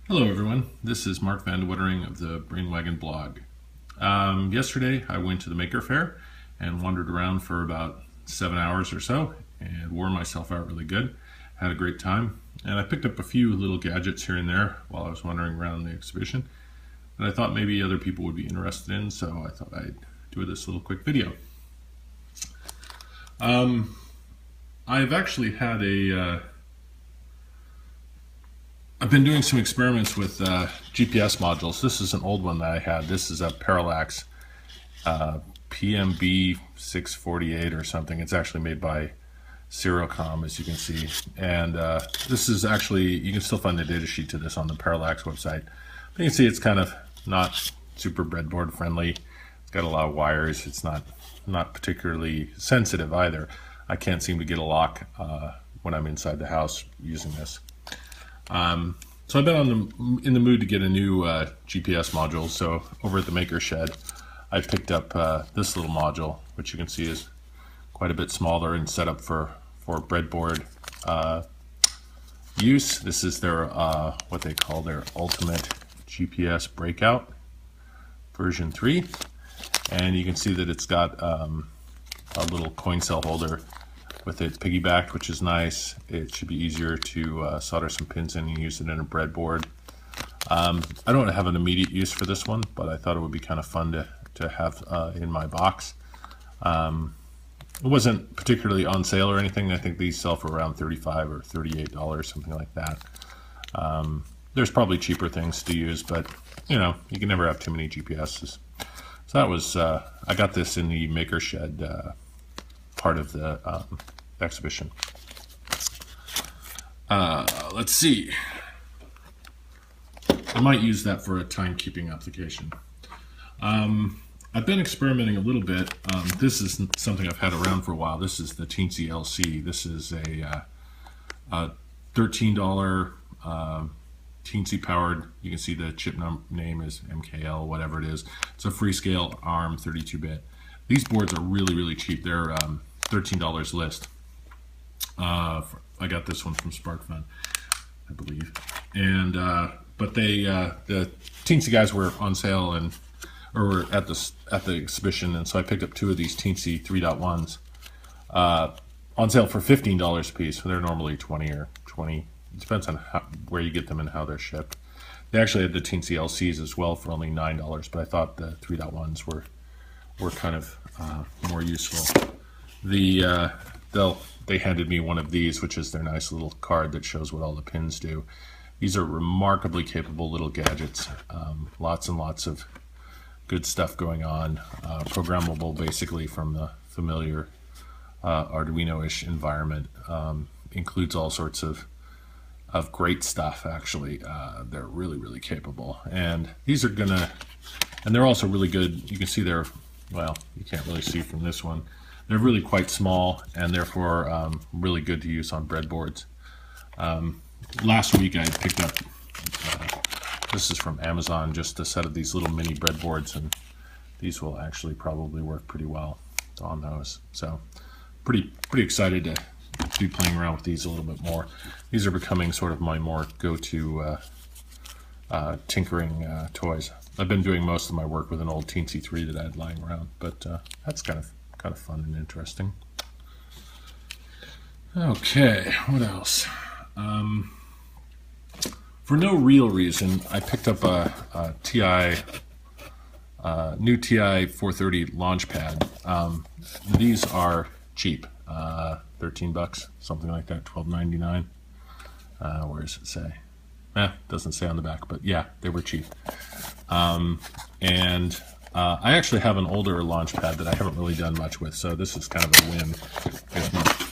Hello everyone, this is Mark Van de Wettering of the Brainwagon blog. Yesterday I went to the Maker Faire and wandered around for about 7 hours or so and wore myself out really good. Had a great time, and I picked up a few little gadgets here and there while I was wandering around the exhibition that I thought maybe other people would be interested in, so I thought I'd do this little quick video. I've actually had I've been doing some experiments with GPS modules. This is an old one that I had. This is a Parallax PMB 648 or something. It's actually made by Serocom, as you can see. And this is actually, you can still find the data sheet to this on the Parallax website. But you can see it's kind of not super breadboard friendly. It's got a lot of wires. It's not particularly sensitive either. I can't seem to get a lock when I'm inside the house using this. So I've been in the mood to get a new GPS module. So over at the Maker Shed, I picked up this little module, which you can see is quite a bit smaller and set up for breadboard use. This is their what they call their Ultimate GPS Breakout version 3, and you can see that it's got a little coin cell holder with it piggybacked, which is nice. It should be easier to solder some pins in and use it in a breadboard. I don't have an immediate use for this one, but I thought it would be kind of fun to have in my box. It wasn't particularly on sale or anything. I think these sell for around $35 or $38, something like that. There's probably cheaper things to use, but you know, you can never have too many GPSs. So that was, I got this in the Maker Shed part of the exhibition. Let's see. I might use that for a timekeeping application. I've been experimenting a little bit. This is something I've had around for a while. This is the Teensy LCS. This is a $13 Teensy powered. You can see the chip name is MKL, whatever it is. It's a Freescale ARM 32-bit. These boards are really cheap. They're $13 list. I got this one from SparkFun, I believe. And but they the Teensy guys were on sale or were at the exhibition, and so I picked up two of these Teensy 3.1s on sale for $15 a piece. So they're normally 20 or 20. It depends on where you get them and how they're shipped. They actually had the Teensy LCS as well for only $9, but I thought the 3.1s were kind of more useful. They handed me one of these, which is their nice little card that shows what all the pins do. These are remarkably capable little gadgets. Lots and lots of good stuff going on. Programmable basically from the familiar Arduino-ish environment. Includes all sorts of great stuff, actually. They're really capable. And these are and they're also really good. You can see they're, well, you can't really see from this one. They're really quite small and therefore really good to use on breadboards. Last week I picked up, this is from Amazon, just a set of these little mini breadboards, and these will actually probably work pretty well on those. So pretty excited to be playing around with these a little bit more. These are becoming sort of my more go-to tinkering toys. I've been doing most of my work with an old Teensy 3 that I had lying around, but that's kind of fun and interesting. Okay, what else? For no real reason, I picked up a new TI 430 launch pad. These are cheap, 13 bucks, something like that, $12.99. Where does it say? Doesn't say on the back, but yeah, they were cheap. I actually have an older launch pad that I haven't really done much with, so this is kind of a win.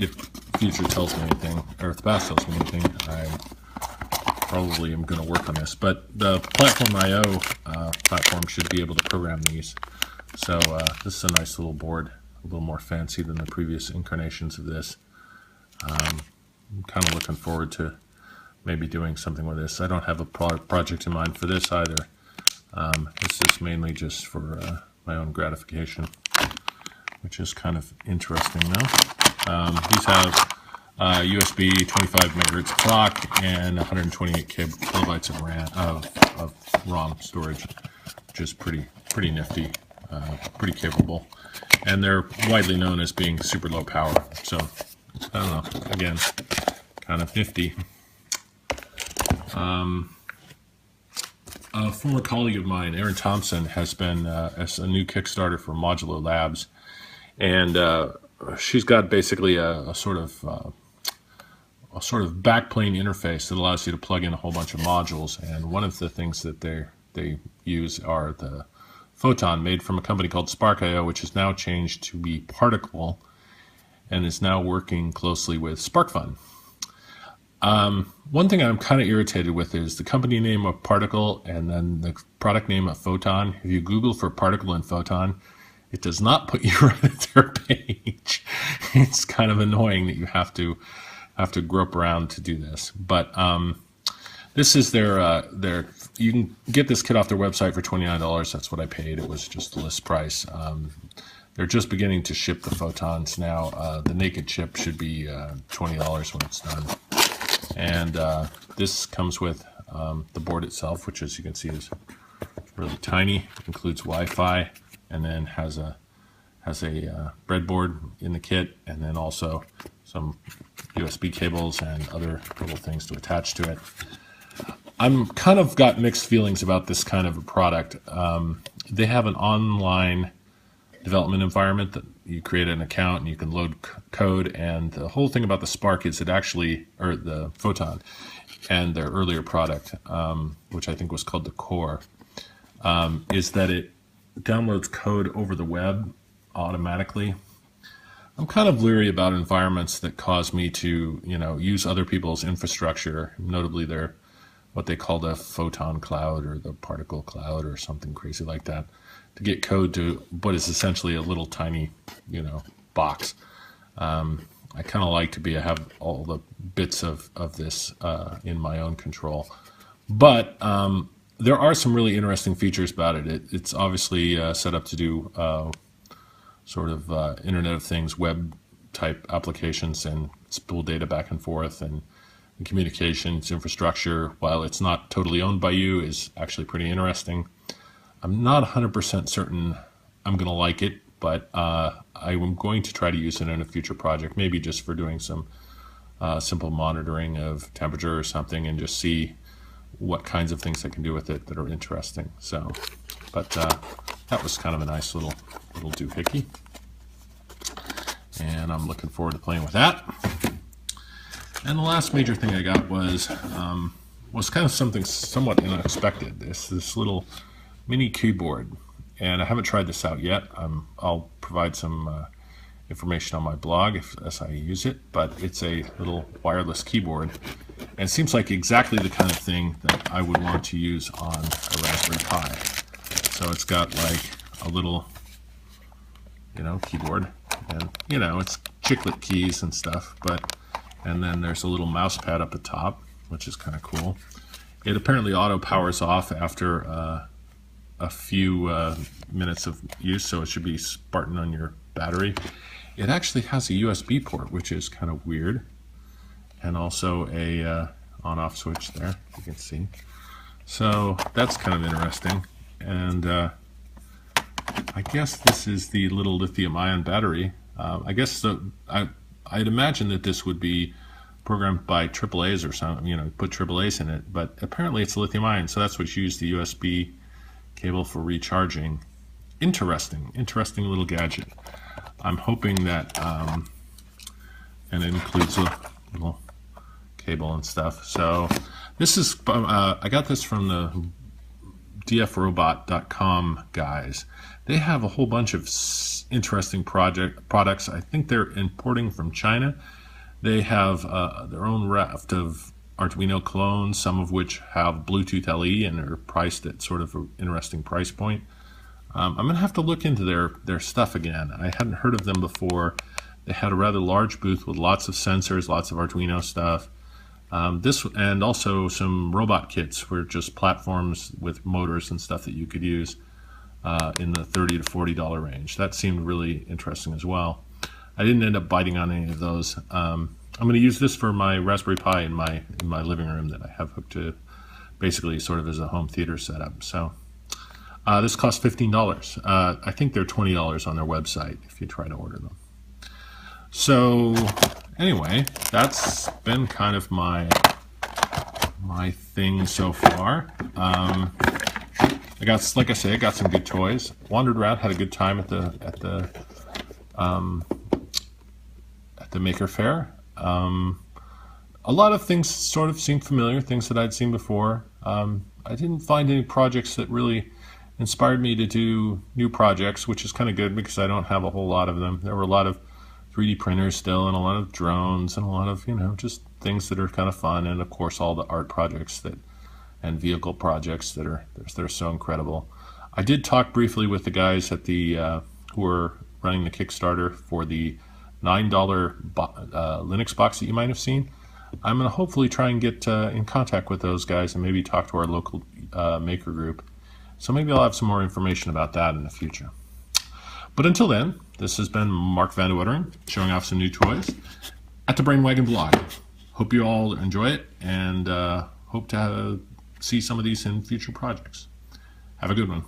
If the future tells me anything, or if the past tells me anything, I probably am going to work on this. But the Platform.io platform should be able to program these. So this is a nice little board, a little more fancy than the previous incarnations of this. I'm kind of looking forward to maybe doing something with this. I don't have a project in mind for this either. This is mainly just for my own gratification, which is kind of interesting now. These have USB 25 megahertz clock, and 128 kilobytes of RAM of ROM storage, which is pretty nifty, pretty capable. And they're widely known as being super low power. So I don't know. Again, kind of nifty. A former colleague of mine, Erin Thompson, has been as a new Kickstarter for Modulo Labs, and she's got basically a sort of backplane interface that allows you to plug in a whole bunch of modules. And one of the things that they use are the Photon, made from a company called Spark.io, which has now changed to be Particle, and is now working closely with SparkFun. One thing I'm kind of irritated with is the company name of Particle and then the product name of Photon. If you Google for Particle and Photon, it does not put you right at their page. It's kind of annoying that you have to grope around to do this. But this is their you can get this kit off their website for $29. That's what I paid. It was just the list price. They're just beginning to ship the Photons now. The naked chip should be $20 when it's done. And this comes with the board itself, which, as you can see, is really tiny. Includes Wi-Fi, and then has a breadboard in the kit, and then also some USB cables and other little things to attach to it. I'm kind of got mixed feelings about this kind of a product. They have an online development environment that you create an account and you can load code, and the whole thing about the Spark is it actually, or the Photon and their earlier product, which I think was called the Core, is that it downloads code over the web automatically. I'm kind of leery about environments that cause me to, use other people's infrastructure, notably their what they call the Photon cloud or the particle cloud or something crazy like that, to get code to what is essentially a little tiny, box. I kind of like to have all the bits of this in my own control. But there are some really interesting features about it. It's obviously set up to do sort of Internet of Things, web type applications, and spool data back and forth, and the communications infrastructure, while it's not totally owned by you, is actually pretty interesting. I'm not 100% certain I'm going to like it, but I'm going to try to use it in a future project, maybe just for doing some simple monitoring of temperature or something, and just see what kinds of things I can do with it that are interesting. So, but that was kind of a nice little doohickey, and I'm looking forward to playing with that. And the last major thing I got was kind of something somewhat unexpected. This little mini keyboard, and I haven't tried this out yet. I'll provide some information on my blog as I use it, but it's a little wireless keyboard, and it seems like exactly the kind of thing that I would want to use on a Raspberry Pi. So it's got like a little, keyboard, and it's chiclet keys and stuff, and then there's a little mouse pad up at top, which is kind of cool. It apparently auto powers off after a few minutes of use, so it should be Spartan on your battery. It actually has a USB port, which is kind of weird, and also a on-off switch there, you can see. So that's kind of interesting. And I guess this is the little lithium-ion battery. I guess I'd imagine that this would be programmed by AAAs or something, put AAAs in it, but apparently it's lithium-ion, so that's what you use the USB cable for recharging. Interesting little gadget. I'm hoping that, and it includes a little cable and stuff. So this is, I got this from the dfrobot.com guys. They have a whole bunch of interesting products. I think they're importing from China. They have their own raft of Arduino clones, some of which have Bluetooth LE and are priced at sort of an interesting price point. I'm going to have to look into their stuff again. I hadn't heard of them before. They had a rather large booth with lots of sensors, lots of Arduino stuff. This and also some robot kits were just platforms with motors and stuff that you could use in the $30 to $40 range. That seemed really interesting as well. I didn't end up biting on any of those. I'm going to use this for my Raspberry Pi in my living room that I have hooked to basically sort of as a home theater setup. So this costs $15. I think they're $20 on their website if you try to order them. So anyway, that's been kind of my thing so far. I got, like I say, I got some good toys. Wandered around, had a good time at the Maker Faire. A lot of things sort of seemed familiar, things that I'd seen before. I didn't find any projects that really inspired me to do new projects, which is kind of good because I don't have a whole lot of them. There were a lot of 3D printers still, and a lot of drones, and a lot of, just things that are kind of fun, and of course all the art projects and vehicle projects that are so incredible. I did talk briefly with the guys at the who are running the Kickstarter for the $9 Linux box that you might have seen. I'm going to hopefully try and get in contact with those guys and maybe talk to our local maker group. So maybe I'll have some more information about that in the future. But until then, this has been Mark Van de Wetteren showing off some new toys at the Brainwagon blog. Hope you all enjoy it, and hope to see some of these in future projects. Have a good one.